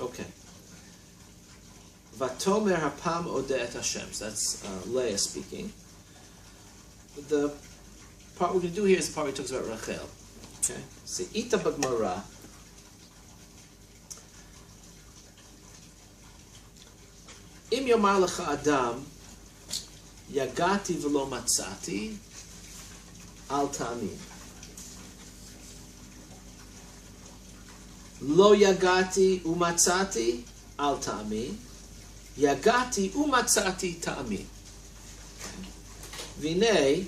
Okay. Vatomer hapam odeh et Hashem. So that's Leah speaking. The part we're going to do here is the part where he talks about Rachel. Okay. So ita b'Gemara. Im yomar lecha adam yagati v'lo matzati al ta'amin. Lo yagati umatzati al ta'amin. Yagati umatzati ta'amin. Vinay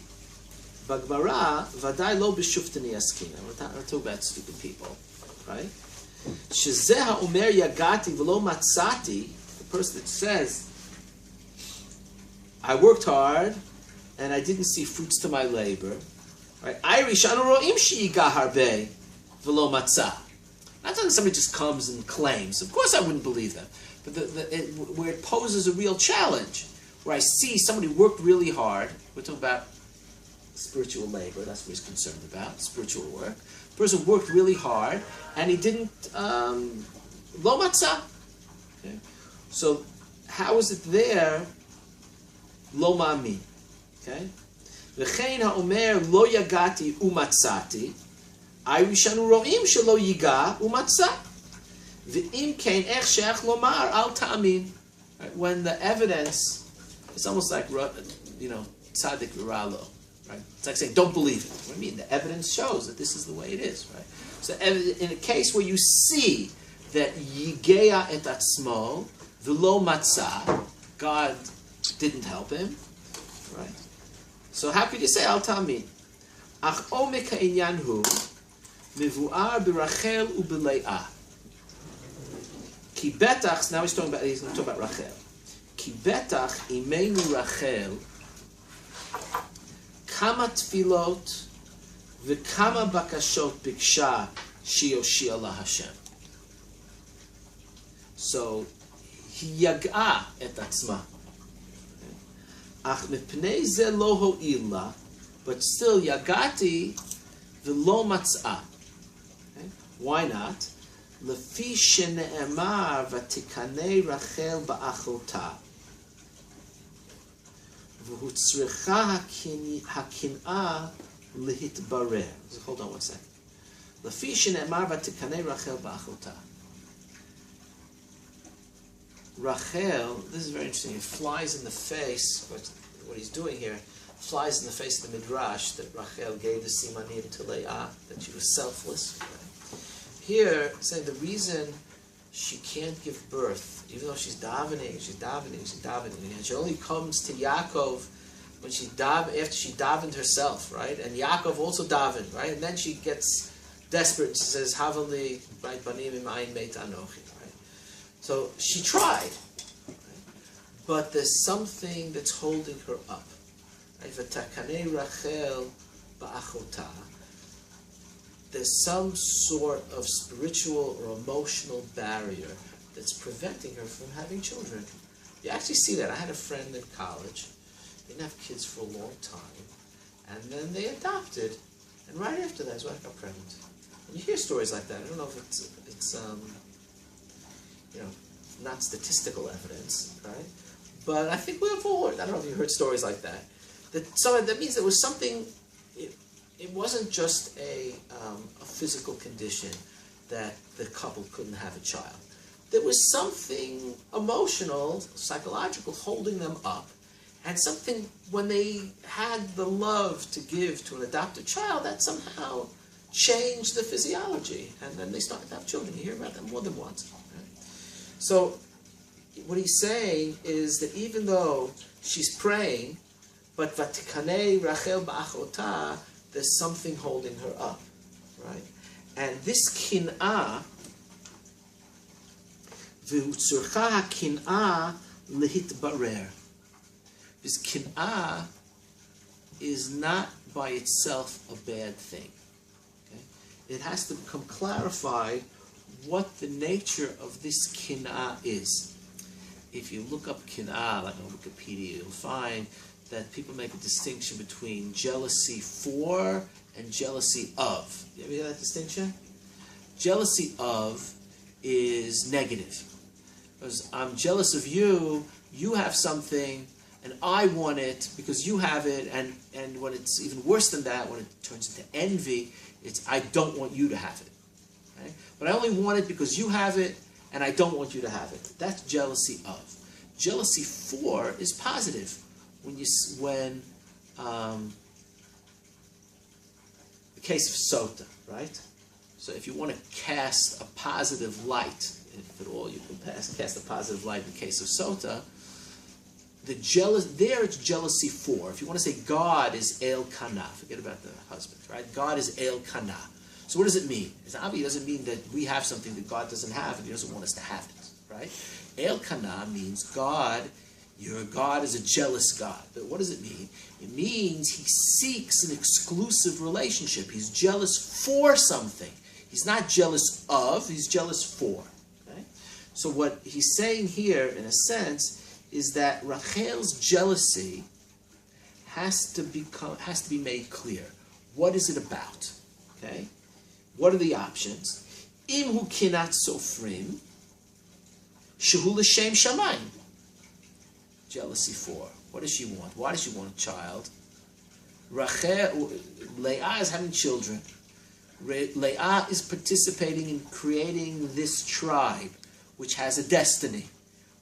b'Gemara vadai lo b'shuftani askina. We're talking about stupid people, right? Shezeh ha'omer yagati v'lo matzati. The person that says, I worked hard and I didn't see fruits to my labor. Right? Irish anu ro'im she'iga harbe v'lo matzah. Not that somebody just comes and claims. Of course I wouldn't believe them. But where it poses a real challenge, where I see somebody worked really hard. We're talking about spiritual labor. That's what he's concerned about, spiritual work. The person worked really hard and he didn't, lo matzah. Okay? So how is it there, lo ma'amin? Okay? V'chein ha'omer lo yagati umatzati. Ayrishanu ro'im shelo yiga umatzah. V'im kein ech she'ech lomar al ta'amin. When the evidence, it's almost like, tzaddik v'ralo. Right? It's like saying, don't believe it. What do you mean? The evidence shows that this is the way it is. Right? So in a case where you see that yigeya et atzmo v'lo matzah, God didn't help him. Right? So how could you say al ta'amin? Ach omek ha'inyan hu mivu'ar b'Rachel u'b'Leah. Ki betach, now he's going to talk about Rachel. Ki betach imenu Rachel kama tfilot v'kama bakashot biksha shiyoshia la Hashem. So he yag'a et atzma. Ach mepnei ze lo ho'ila, but still yagati v'lo matzah. Why not? Lefi shene'emar v'tikanei Rachel ba'achota v'hutzricha hakin'a lihitbarer. Hold on one second. Lefi shene'emar v'tikanei Rachel ba'achota. Rachel, this is very interesting. It flies in the face. What he's doing here flies in the face of the midrash that Rachel gave the simanim to Leah, that she was selfless. Here, saying the reason she can't give birth, even though she's davening, and she only comes to Yaakov when after she davened herself, right? And Yaakov also davened, right? And then she gets desperate and she says, "Havali, right? Banim imayin meit anochi," right? So she tried, right? But there's something that's holding her up. Right? V'takanei Rachel ba'achota. There's some sort of spiritual or emotional barrier that's preventing her from having children. You actually see that. I had a friend in college. They didn't have kids for a long time. And then they adopted. And right after that, his wife got pregnant. And you hear stories like that. I don't know if it's not statistical evidence, right? But I think we've all heard. I don't know if you heard stories like that. That means there was something. It wasn't just a physical condition that the couple couldn't have a child. There was something emotional, psychological holding them up, and something when they had the love to give to an adopted child that somehow changed the physiology, and then they started to have children. You hear about that more than once. Right? So what he's saying is that even though she's praying, but vatikanei Rachel ba'achota, there's something holding her up, right? And this kin'ah, v'hutzurcha ha'kin'ah lehitbarer. This kin'ah is not by itself a bad thing. Okay? It has to become clarified what the nature of this kin'ah is. If you look up kin'ah, like on Wikipedia, you'll find that people make a distinction between jealousy for and jealousy of. You ever hear that distinction? Jealousy of is negative. Because I'm jealous of you, you have something, and I want it because you have it, and when it's even worse than that, when it turns into envy, it's I don't want you to have it. Right? But I only want it because you have it, and I don't want you to have it. That's jealousy of. Jealousy for is positive. When the case of sota, right? So if you want to cast a positive light, if at all you can cast a positive light in the case of sota, it's jealousy for. If you want to say God is El Kana, forget about the husband, right? God is El Kana. So what does it mean? It obviously doesn't mean that we have something that God doesn't have and He doesn't want us to have it, right? El Kana means God, your God is a jealous God. But what does it mean? It means He seeks an exclusive relationship. He's jealous for something. He's not jealous of, He's jealous for. Okay? So what He's saying here, in a sense, is that Rachel's jealousy has to be made clear. What is it about? Okay? What are the options? Im hu kinat sofrim, shehu l'shem shamayim. Jealousy for. What does she want? Why does she want a child? Leah is having children. Leah is participating in creating this tribe, which has a destiny,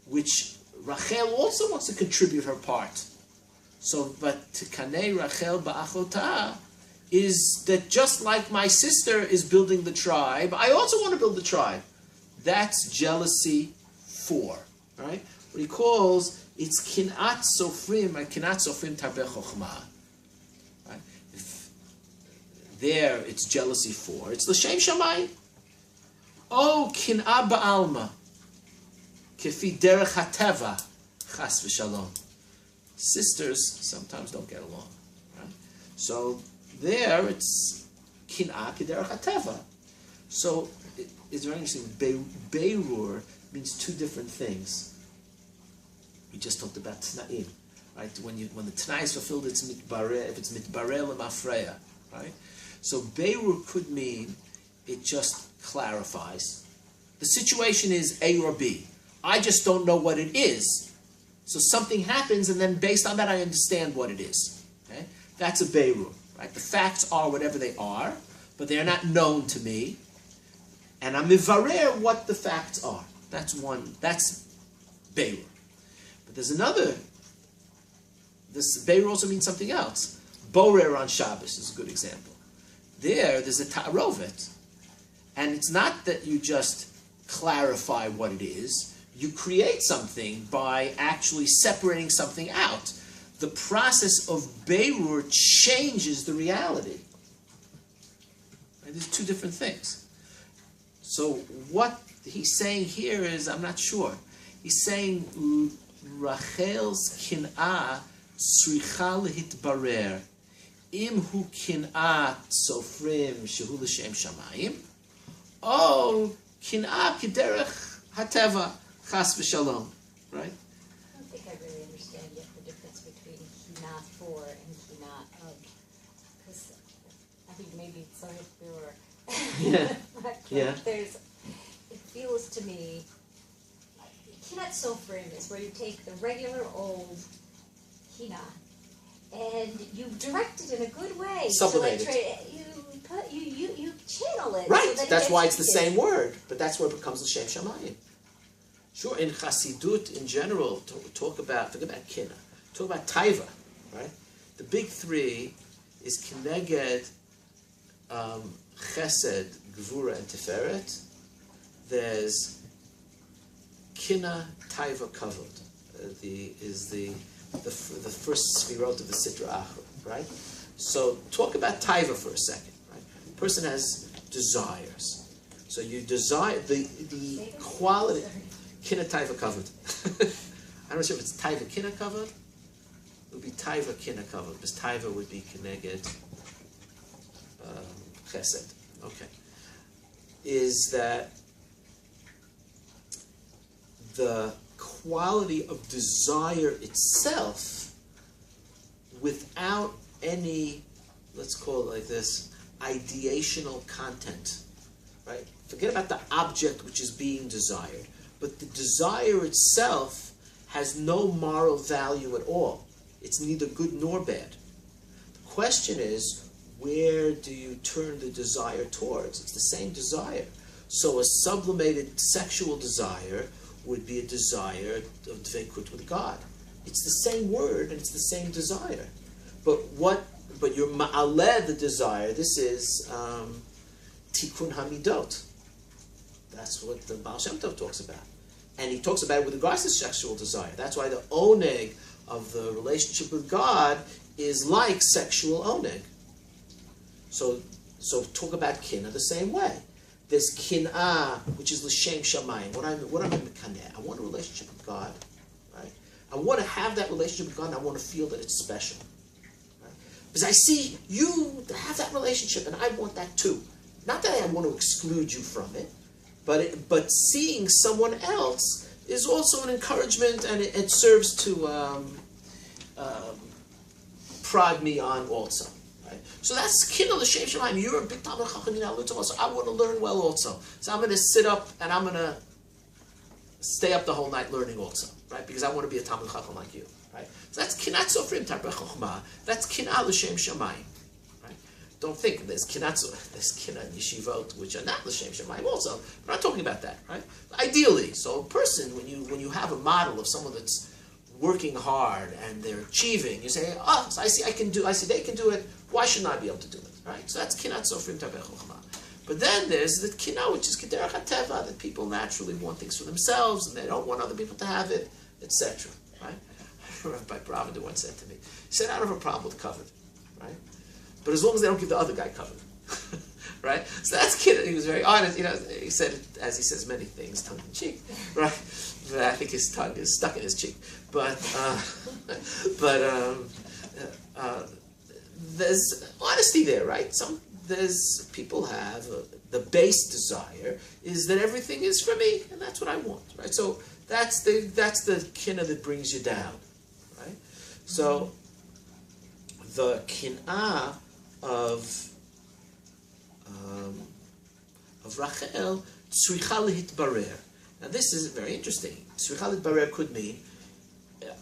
which Rachel also wants to contribute her part. So, but Tikanei Rachel ba'achotah is that just like my sister is building the tribe, I also want to build the tribe. That's jealousy for, right? What he calls, it's kinat sofrim, and kinat sofrim tarbeh chokhmah. Right? There, it's jealousy for. It's l'shem shamayim. Oh, kin'a ba'alma. Kefi derech hateva, chas v'shalom. Sisters sometimes don't get along, right? So there it's kin'a kederech hateva. So it's very interesting. Beirur means two different things. We just talked about t'na'im, right? When the t'nai is fulfilled, it's mitbareh. If it's mitbareh l'mafreya, right? So beirur could mean it just clarifies. The situation is A or B. I just don't know what it is. So something happens, and then based on that, I understand what it is. Okay? That's a beirur, right? The facts are whatever they are, but they are not known to me. And I'm mivarer what the facts are. That's one. That's beirur. But there's another. This beirur also means something else. Borer on Shabbos is a good example. There's a ta'arovet, and it's not that you just clarify what it is. You create something by actually separating something out. The process of beirur changes the reality. Right? There's two different things. So what he's saying here is, I'm not sure. He's saying Rachel's kin'ah tzricha lehitbarer im hu kin'ah sofrim shehu l'shem shamayim o kin'ah kederech hateva chas v'shalom, right? I don't think I really understand yet the difference between kinat for and kinat of, because I think maybe it's so pure. Yeah. It feels to me, kinat sofrim is where you take the regular old kinat and you direct it in a good way. Sublimate so you channel it. Right. So that's why it's the same word, but that's where it becomes the Shem Shamayim. Sure, in Chassidut in general, forget about Kina, talk about Taiva, right? The big three is Kineged, Chesed, Gvura, and Tiferet. There's Kina, Taiva, Kavod. The first Sfirot of the Sitra Achra, right? So talk about Taiva for a second, right? A person has desires. So you desire the quality. Kina Taiva covered. I'm not sure if it's Taiva Kina covered. It would be Taiva Kina covered, because Taiva would be Keneged Chesed. Okay. Is that the quality of desire itself without any, let's call it like this, ideational content. right? Forget about the object which is being desired, but the desire itself has no moral value at all. It's neither good nor bad. The question is, where do you turn the desire towards? It's the same desire. So a sublimated sexual desire would be a desire of dveikut with God. It's the same word and it's the same desire. But you're ma'aleh the desire. This is tikkun hamidot. That's what the Baal Shem Tov talks about. And he talks about it with regards to sexual desire. That's why the oneg of the relationship with God is like sexual oneg. So talk about kinah the same way. There's kin'ah, which is l'shem shamayim. What I'm in mekaneh. I want a relationship with God, right? I want to have that relationship with God, and I want to feel that it's special, right? Because I see you have that relationship, and I want that too. Not that I want to exclude you from it, but seeing someone else is also an encouragement, and it serves to prod me on also. So that's kinah l'shem shamayim. You're a big Talmid Chacham, so I want to learn well also. So I'm going to sit up and I'm going to stay up the whole night learning also, right? Because I want to be a Talmid Chacham like you, right? So that's kinat sofrim tarbeh chokhmah. That's kinah l'shem shamayim, right? Don't think there's kinah in yeshivot which are not l'shem shamayim also. We're not talking about that, right? Ideally, so a person when you have a model of someone that's working hard and they're achieving, you say, so I see they can do it. Why shouldn't I be able to do it? Right? So that's kinat sofrim tarbeh chokhmah. But then there's the kinah which is kederach hateva, that people naturally want things for themselves and they don't want other people to have it, etc. Right? Rabbi Bravender once said to me, he said, I don't have a problem with covered, right? But as long as they don't give the other guy covered. Right? So that's kinah. He was very honest. He said, as he says many things, tongue in cheek, right? But I think his tongue is stuck in his cheek. But there's honesty there, right? There's people have the base desire is that everything is for me, and that's what I want, right? So that's the kinah that brings you down, right? So the kinah of Rachel, tzricha lehitbarer. Now this is very interesting. Tzricha lehitbarer could mean,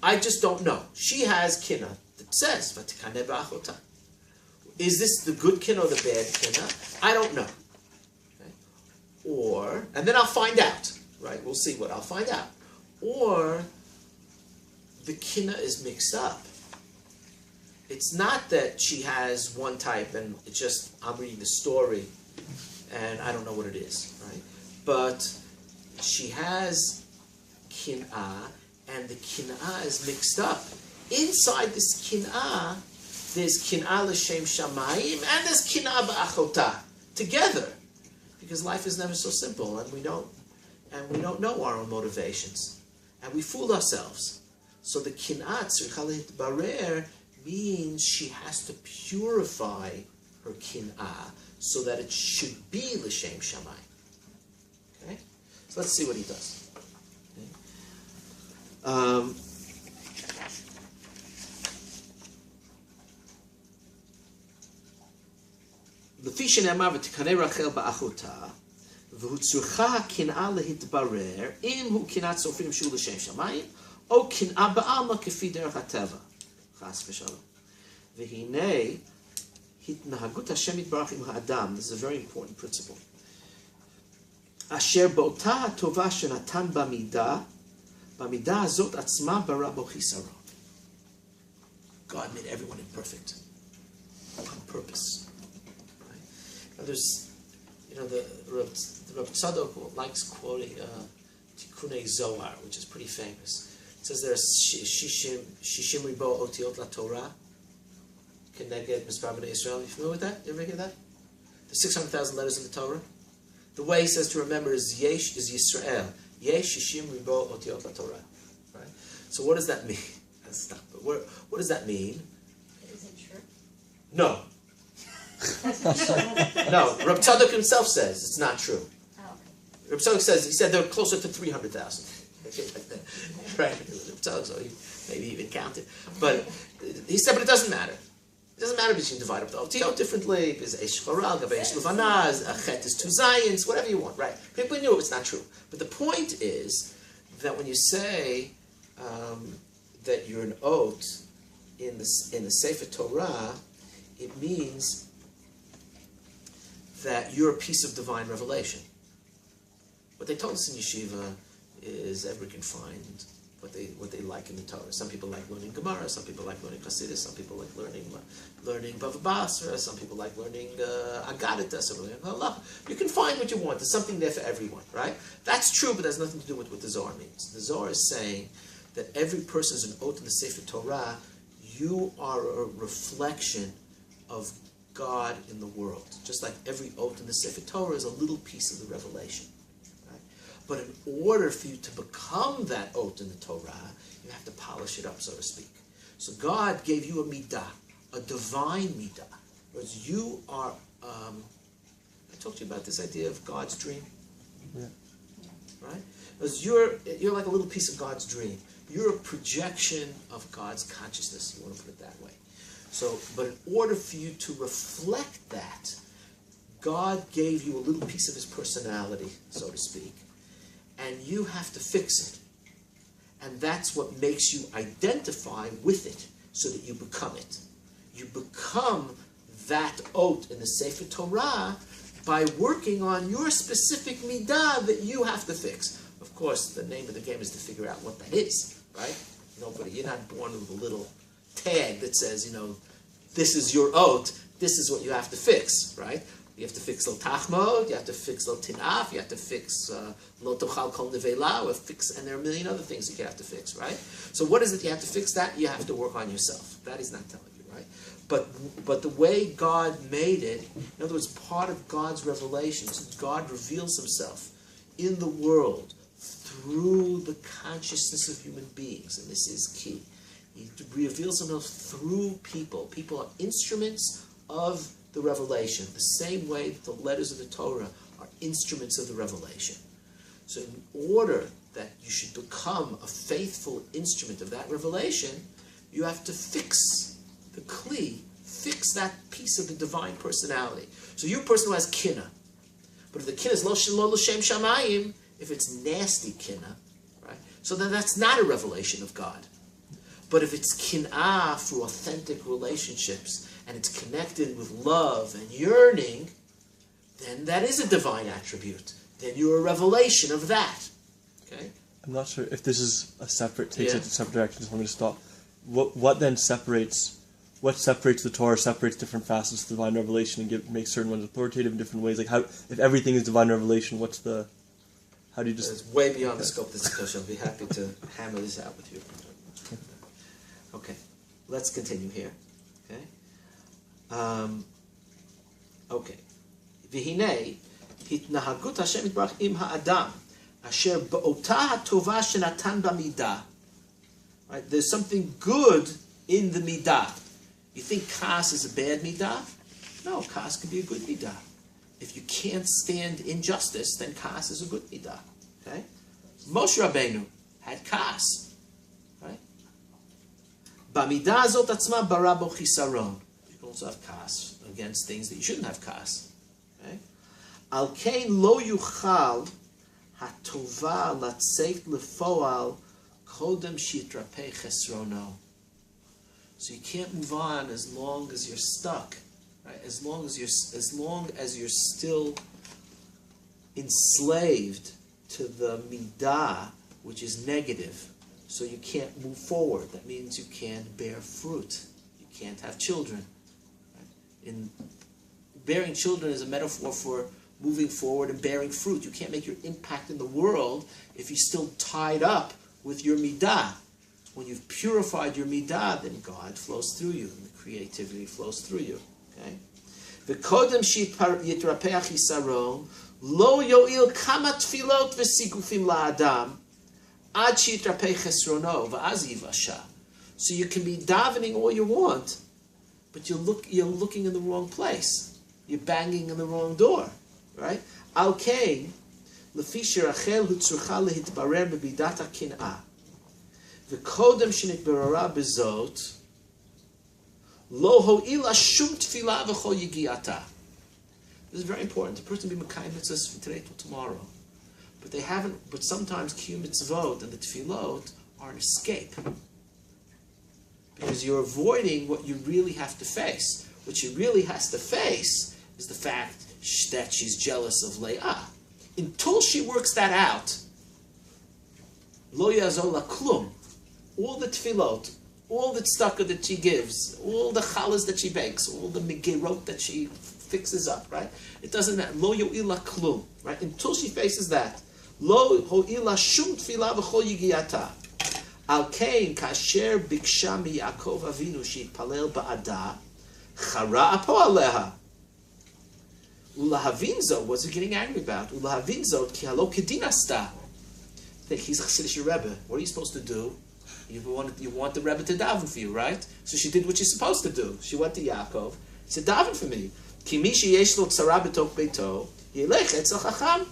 I just don't know. She has kinah that says, v'tikaneh b'achotah. Is this the good kinah or the bad kinah? I don't know. Okay? And then I'll find out, right? We'll see what I'll find out. Or the kinah is mixed up. It's not that she has one type and it's just, I'm reading the story and I don't know what it is, right? But she has kin'ah and the kin'ah is mixed up. Inside this kin'ah, there's kin'ah l'shem shamayim and there's kin'ah ba'achotah together. Because life is never so simple and we don't know our own motivations. And we fool ourselves. So the kin'ah tzricha lehitbarer means she has to purify her kin'ah so that it should be l'shem shamayim. Okay? So let's see what he does. Okay? לפי שנאמר ותקנא רחל באחותה והוא צריכה קנאה להתברר אם הוא קנאת סופרים שהוא לשם שמיים או קנאה בעלמא כפי דרך הטבע חס ושלום. והנה התנהגות השם יתברך עם האדם, this is a very important principle, אשר באותה הטובה שנתן במידה הזאת עצמה ברא בו חיסרון. God made everyone imperfect on purpose. There's, the Rav Tzadok likes quoting Tikkunei Zohar, which is pretty famous. It says there's shishim ribo otiot laTorah keneged mispar bnei Yisrael. You familiar with that? You ever hear that? There's 600,000 letters in the Torah. The way he says to remember is Yesh is Yisrael. Yesh shishim ribo otiot laTorah. Right? So what does that mean? But what does that mean? Is it true? No. No, Reb Tzadok himself says it's not true. Oh, okay. Reb Tzadok says, he said they're closer to 300,000. Right? Reb Tzadok, so he maybe even counted. But he said, but it doesn't matter. It doesn't matter if you can divide up the OTO differently, because Eish Har'el, Gav Eish Levanaz, Chet is 2 Zayins, whatever you want, right? People knew it's not true. But the point is that when you say that you're an oath in the Sefer Torah, it means that you're a piece of divine revelation. What they told us in yeshiva is everyone can find what they like in the Torah. Some people like learning Gemara, some people like learning Chassidus, some people like learning Bava Basra, some people like learning Agadita, some learning Halakha. You can find what you want. There's something there for everyone, right? That's true, but that's nothing to do with what the Zohar means. The Zohar is saying that every person is an oath in the Sefer Torah. You are a reflection of God in the world. Just like every oath in the Sefer Torah is a little piece of the revelation. Right? But in order for you to become that oath in the Torah, you have to polish it up, so to speak. So God gave you a midah, a divine midah. Whereas you are, I talked to you about this idea of God's dream. Yeah. Right? Because you're like a little piece of God's dream. You're a projection of God's consciousness, you want to put it that way. So, but in order for you to reflect that, God gave you a little piece of His personality, so to speak, and you have to fix it. And that's what makes you identify with it, so that you become it. You become that oath in the Sefer Torah by working on your specific midah that you have to fix. Of course, the name of the game is to figure out what that is, right? You're not born with a little tag that says, this is your oath, this is what you have to fix, right? You have to fix lo tachmod, you have to fix lo tinaf, you have to fix lo tochal kol nevela, and there are a million other things that you have to fix, right? So what is it you have to fix? That you have to work on yourself. That He's not telling you, right? But the way God made it, in other words, part of God's revelations, God reveals Himself in the world through the consciousness of human beings, and this is key. He reveals Himself through people. People are instruments of the revelation, the same way that the letters of the Torah are instruments of the revelation. So in order that you should become a faithful instrument of that revelation, you have to fix the kli, fix that piece of the divine personality. So you're a person who has kinna. But if the kinna is lo l'shem shamayim, if it's nasty kinna, right? So then that's not a revelation of God. But if it's kin'ah for authentic relationships, and it's connected with love and yearning, then that is a divine attribute. Then you're a revelation of that. Okay? I'm not sure if this is a separate, takes it to separate directions, so I'm going to stop. What then separates the Torah, separates different facets of divine revelation and makes certain ones authoritative in different ways? Like, how, if everything is divine revelation, how do you just... It's way beyond the scope of this discussion. I'll be happy to hammer this out with you. Okay, let's continue here. Okay? Okay. V'hinei, hitnahagut Hashem yitbarach im ha'adam, asher ba'ota ha'tova shenatan b'midah. Right? There's something good in the midah. You think kas is a bad midah? No, kas can be a good midah. If you can't stand injustice, then kas is a good midah. Okay? Moshe Rabbeinu had kas. Right? B'midah azot atzma bara bo chisaron. You can also have kas against things that you shouldn't have kas. Okay? Al kein lo yuchal hatova latzeit lefoal kodem shitrapei chesrono. So you can't move on as long as you're stuck. Right? As long as you're still enslaved to the midah, which is negative, so you can't move forward. That means you can't bear fruit. You can't have children. Right? In bearing children is a metaphor for moving forward and bearing fruit. You can't make your impact in the world if you're still tied up with your midah. When you've purified your midah, then God flows through you, and the creativity flows through you. Okay? V'kodem yitrapeach hisaron lo yo'il kama tfilot v'sigufim la'adam ad shitrapei chesrono v'az yivasha. So you can be davening all you want, but you're looking in the wrong place. You're banging on the wrong door, right? Al kein lefi sherachel hutzrucha lehitbarer bebidat hakin'ah v'kodem shenitbarara bezot Lo ho'ila shum tefillah v'chol yigiata. This is very important. The person be Mekayim mitzvahs from today till tomorrow. But they haven't, but sometimes Kiyum mitzvot and the tefillot are an escape. Because you're avoiding what you really have to face. What she really has to face is the fact that she's jealous of Leah. Until she works that out, lo yazol la klum, all the tefillot, all the tzedakah that she gives, all the challahs that she bakes, all the megirot that she fixes up, right? It doesn't matter. Lo yo'il la klum, right? Until she faces that. Lo ho'il la shum tefillah v'chol yigiata. Al kein kasher biksha mi Yaakov Avinu she'itpalel ba'ada, chara apo aleha. Ulahavinzo, what's he getting angry about? Ulahavinzo ki halo kedinasta. Think he's a Chassidish Rebbe. What are you supposed to do? You want the Rebbe to daven for you, right? So she did what she's supposed to do. She went to Yaakov. She said, daven for me. Ki mi sheyesh lo tzara b'tok beito, yelech etzel chacham.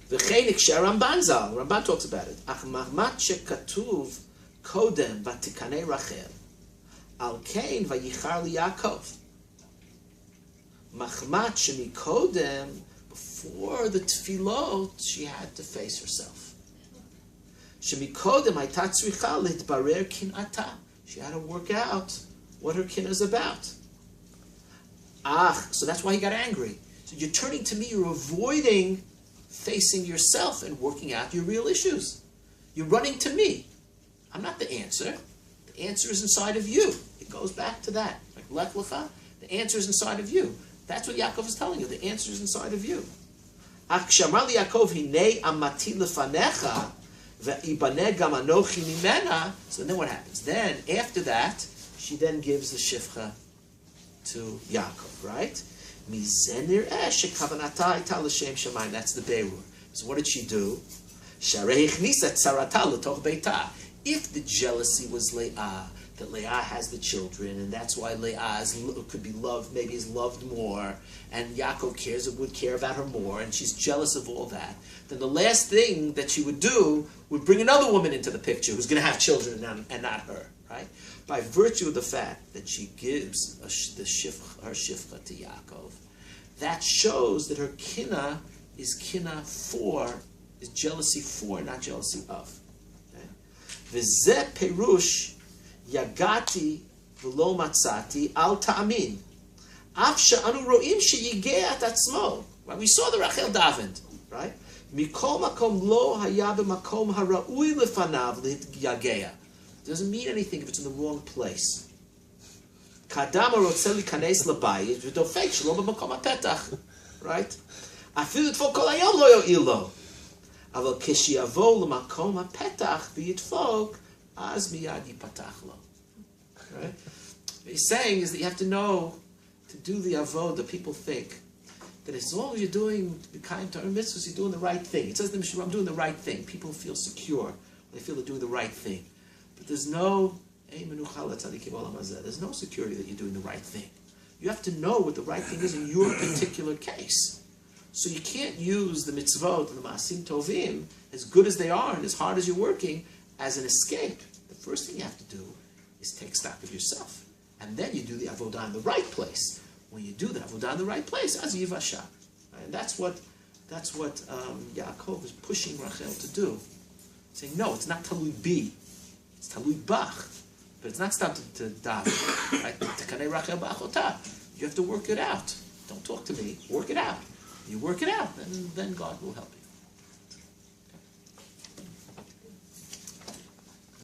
V'chein iksher Ramban zal. Ramban talks about it. Ach mahmat shekatuv kodem v'tikanei Rachel. Al kein vayichar li Yaakov. Mahmat shemikodem, before the tefillot, she had to face herself. Shemikodem hayta tzricha litbarer kinata. She had to work out what her kin is about. So that's why he got angry. So you're turning to me, you're avoiding facing yourself and working out your real issues. You're running to me. I'm not the answer. The answer is inside of you. It goes back to that. Like Lech Lecha, the answer is inside of you. That's what Yaakov is telling you. The answer is inside of you. So then what happens? Then, after that, she then gives the shifcha to Yaakov, right? That's the Beirur. So what did she do? If the jealousy was Leah, that Leah has the children, and that's why Leah could be loved, maybe is loved more, and Yaakov would care about her more, and she's jealous of all that, then the last thing that she would do would bring another woman into the picture who's going to have children and not her, right? By virtue of the fact that she gives her shifcha to Yaakov, that shows that her kina is jealousy for, not jealousy of. V'zeh perush Yagati v'lo matzati al ta'amin. Af she'anu ro'im she'yigeh at atzmo. Right? We saw the Rachel davened, right? Mikol makom lo haya b'makom hara'ui lefanav l'yageh. Doesn't mean anything if it's in the wrong place. Kadam ha'rotzeh likanes l'bayit v'dofek shelo b'makom ha'petach. Right? Afilu t'fol kol hayom lo yo'il lo. Aval kishiyavo l'makom ha'petach v'yitfok az miyad yipatach lo. Right? What he's saying is that you have to know to do the avodah. People think that as long as you're doing the kind of mitzvahs, you're doing the right thing. It says in the Mishnah, I'm doing the right thing. People feel secure. They feel they're doing the right thing. But there's no security that you're doing the right thing. You have to know what the right thing is in your particular case. So you can't use the mitzvot and the ma'asim tovim, as good as they are and as hard as you're working, as an escape. The first thing you have to do is take stock of yourself. And then you do the avodah in the right place. When you do the avodah in the right place, az yivasha. And that's what Yaakov is pushing Rachel to do. Saying, no, it's not talui bi. It's talui bach. But it's not stopped to daven. Right? Tekanei Rachel ba'achotah. You have to work it out. Don't talk to me. Work it out. You work it out, and then God will help you.